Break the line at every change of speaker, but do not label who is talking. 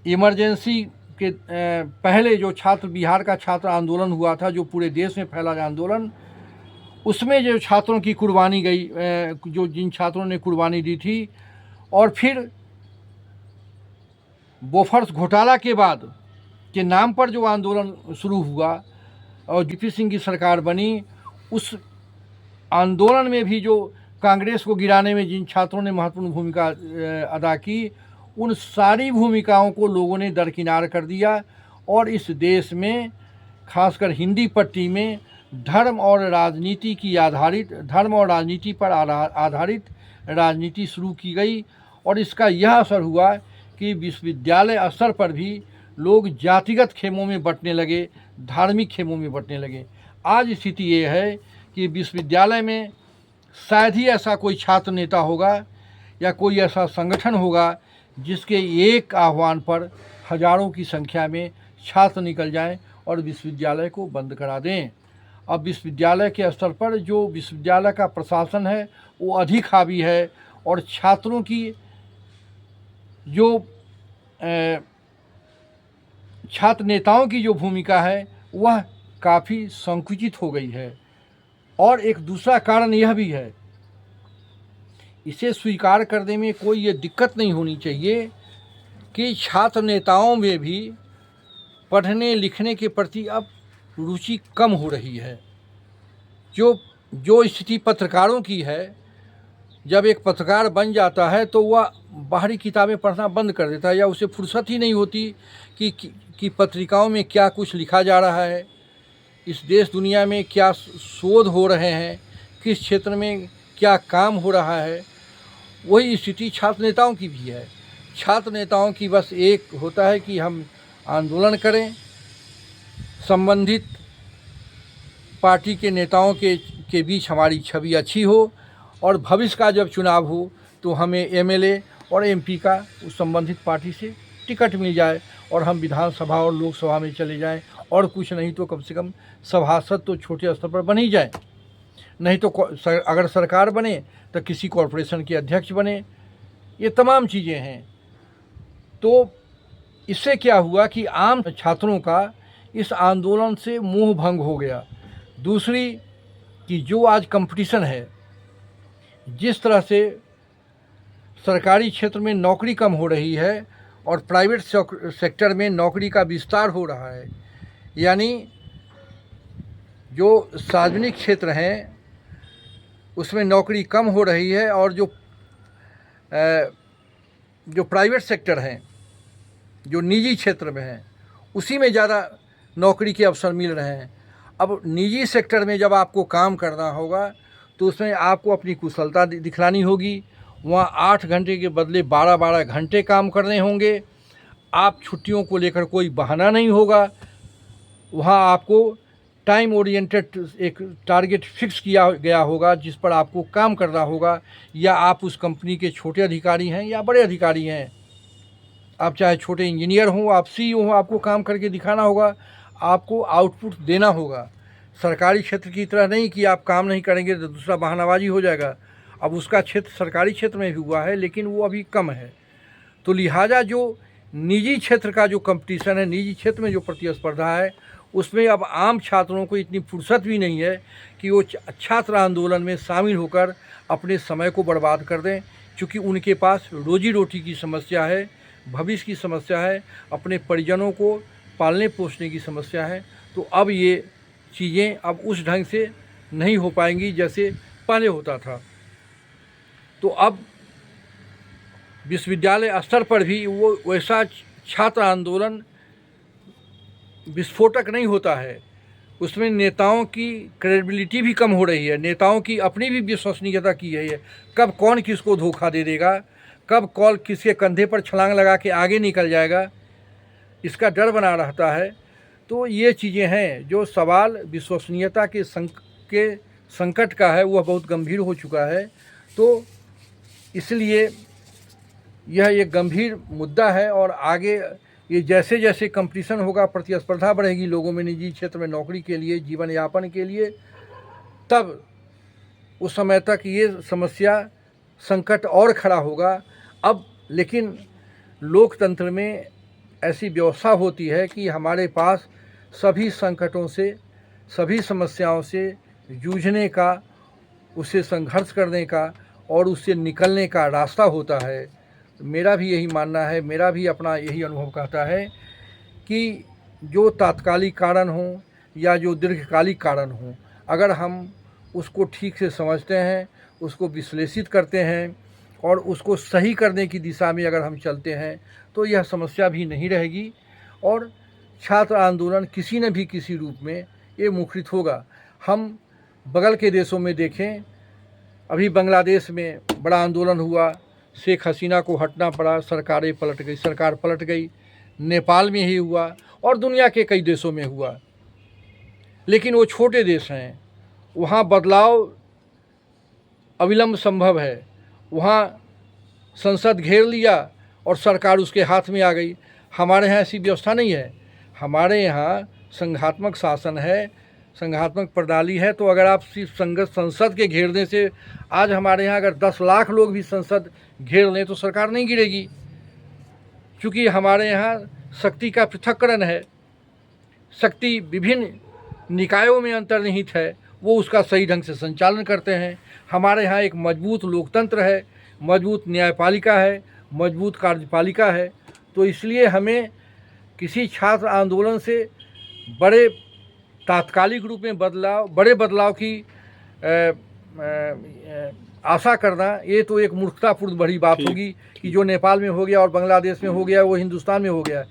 Emergency के पहले जो छात्र बिहार का छात्र आंदोलन हुआ था, जो पूरे देश में फैला आंदोलन, उसमें जो छात्रों की कुर्बानी गई, जो जिन छात्रों ने कुर्बानी दी थी, और फिर बोफर्स घोटाला के बाद के नाम पर जो आंदोलन शुरू हुआ और वीपी सिंह की सरकार बनी, उस आंदोलन में भी जो कांग्रेस को गिराने में जिन छात्रों ने महत्वपूर्ण भूमिका अदा की, उन सारी भूमिकाओं को लोगों ने दरकिनार कर दिया और इस देश में खासकर हिंदी पट्टी में धर्म और राजनीति पर आधारित राजनीति शुरू की गई। और इसका यह असर हुआ कि विश्वविद्यालय स्तर पर भी लोग जातिगत खेमों में बंटने लगे, धार्मिक खेमों में बंटने लगे। आज स्थिति ये है कि विश्वविद्यालय में शायद ही ऐसा कोई छात्र नेता होगा या कोई ऐसा संगठन होगा जिसके एक आह्वान पर हजारों की संख्या में छात्र निकल जाएं और विश्वविद्यालय को बंद करा दें। अब विश्वविद्यालय के स्तर पर जो विश्वविद्यालय का प्रशासन है वो अधिक हावी है और छात्रों की जो छात्र नेताओं की जो भूमिका है वह काफ़ी संकुचित हो गई है। और एक दूसरा कारण यह भी है, इसे स्वीकार करने में कोई ये दिक्कत नहीं होनी चाहिए कि छात्र नेताओं में भी पढ़ने लिखने के प्रति अब रुचि कम हो रही है। जो स्थिति पत्रकारों की है, जब एक पत्रकार बन जाता है तो वह बाहरी किताबें पढ़ना बंद कर देता है या उसे फुर्सत ही नहीं होती कि पत्रिकाओं में क्या कुछ लिखा जा रहा है, इस देश दुनिया में क्या शोध हो रहे हैं, किस क्षेत्र में क्या काम हो रहा है। वही स्थिति छात्र नेताओं की भी है। छात्र नेताओं की बस एक होता है कि हम आंदोलन करें, संबंधित पार्टी के नेताओं के बीच हमारी छवि अच्छी हो और भविष्य का जब चुनाव हो तो हमें एमएलए और एमपी का उस संबंधित पार्टी से टिकट मिल जाए और हम विधानसभा और लोकसभा में चले जाएं, और कुछ नहीं तो कम से कम सभासद तो छोटे स्तर पर बन ही जाए। नहीं तो अगर सरकार बने तो किसी कॉरपोरेशन के अध्यक्ष बने। ये तमाम चीज़ें हैं। तो इससे क्या हुआ कि आम छात्रों का इस आंदोलन से मोह भंग हो गया। दूसरी कि जो आज कंपटीशन है, जिस तरह से सरकारी क्षेत्र में नौकरी कम हो रही है और प्राइवेट सेक्टर में नौकरी का विस्तार हो रहा है, यानी जो सार्वजनिक क्षेत्र हैं उसमें नौकरी कम हो रही है और जो प्राइवेट सेक्टर हैं, जो निजी क्षेत्र में हैं, उसी में ज़्यादा नौकरी के अवसर मिल रहे हैं। अब निजी सेक्टर में जब आपको काम करना होगा तो उसमें आपको अपनी कुशलता दिखलानी होगी। वहाँ 8 घंटे के बदले 12-12 घंटे काम करने होंगे। आप छुट्टियों को लेकर कोई बहाना नहीं होगा। वहाँ आपको टाइम ओरिएंटेड एक टारगेट फिक्स किया गया होगा जिस पर आपको काम करना होगा, या आप उस कंपनी के छोटे अधिकारी हैं या बड़े अधिकारी हैं, आप चाहे छोटे इंजीनियर हों, आप सीईओ हों, आपको काम करके दिखाना होगा, आपको आउटपुट देना होगा। सरकारी क्षेत्र की तरह नहीं कि आप काम नहीं करेंगे तो दूसरा बहानाबाजी हो जाएगा। अब उसका क्षेत्र सरकारी क्षेत्र में भी हुआ है लेकिन वो अभी कम है। तो लिहाजा जो निजी क्षेत्र का जो कंपटीशन है, निजी क्षेत्र में जो प्रतिस्पर्धा है, उसमें अब आम छात्रों को इतनी फुर्सत भी नहीं है कि वो छात्र आंदोलन में शामिल होकर अपने समय को बर्बाद कर दें, क्योंकि उनके पास रोजी रोटी की समस्या है, भविष्य की समस्या है, अपने परिजनों को पालने पोसने की समस्या है। तो अब ये चीज़ें अब उस ढंग से नहीं हो पाएंगी जैसे पहले होता था। तो अब विश्वविद्यालय स्तर पर भी वो वैसा छात्र आंदोलन विस्फोटक नहीं होता है। उसमें नेताओं की क्रेडिबिलिटी भी कम हो रही है, नेताओं की अपनी भी विश्वसनीयता की है। कब कौन किसको धोखा दे देगा, कब कौन किसके कंधे पर छलांग लगा के आगे निकल जाएगा, इसका डर बना रहता है। तो ये चीज़ें हैं जो सवाल विश्वसनीयता के संकट का है, वह बहुत गंभीर हो चुका है। तो इसलिए यह एक गंभीर मुद्दा है और आगे ये जैसे जैसे कंपटीशन होगा, प्रतिस्पर्धा बढ़ेगी लोगों में निजी क्षेत्र में नौकरी के लिए, जीवन यापन के लिए, तब उस समय तक ये समस्या संकट और खड़ा होगा। अब लेकिन लोकतंत्र में ऐसी व्यवस्था होती है कि हमारे पास सभी संकटों से, सभी समस्याओं से जूझने का, उससे संघर्ष करने का और उससे निकलने का रास्ता होता है। मेरा भी यही मानना है, मेरा भी अपना यही अनुभव कहता है कि जो तात्कालिक कारण हों या जो दीर्घकालिक कारण हों, अगर हम उसको ठीक से समझते हैं, उसको विश्लेषित करते हैं और उसको सही करने की दिशा में अगर हम चलते हैं तो यह समस्या भी नहीं रहेगी और छात्र आंदोलन किसी न भी किसी रूप में ये मुखरित होगा। हम बगल के देशों में देखें, अभी बांग्लादेश में बड़ा आंदोलन हुआ, शेख हसीना को हटना पड़ा, सरकार पलट गई। नेपाल में ही हुआ और दुनिया के कई देशों में हुआ। लेकिन वो छोटे देश हैं, वहाँ बदलाव अविलंब संभव है। वहाँ संसद घेर लिया और सरकार उसके हाथ में आ गई। हमारे यहाँ ऐसी व्यवस्था नहीं है। हमारे यहाँ संघात्मक शासन है, संघात्मक प्रणाली है। तो अगर आप सिर्फ संसद के घेरने से, आज हमारे यहाँ अगर 10 लाख लोग भी संसद घेर लें तो सरकार नहीं गिरेगी, क्योंकि हमारे यहाँ शक्ति का पृथक्करण है। शक्ति विभिन्न निकायों में अंतर्निहित है, वो उसका सही ढंग से संचालन करते हैं। हमारे यहाँ एक मजबूत लोकतंत्र है, मजबूत न्यायपालिका है, मजबूत कार्यपालिका है। तो इसलिए हमें किसी छात्र आंदोलन से बड़े तात्कालिक रूप में बड़े बदलाव की आशा करना, ये तो एक मूर्खतापूर्ण बड़ी बात होगी कि जो नेपाल में हो गया और बांग्लादेश में हो गया वो हिंदुस्तान में हो गया।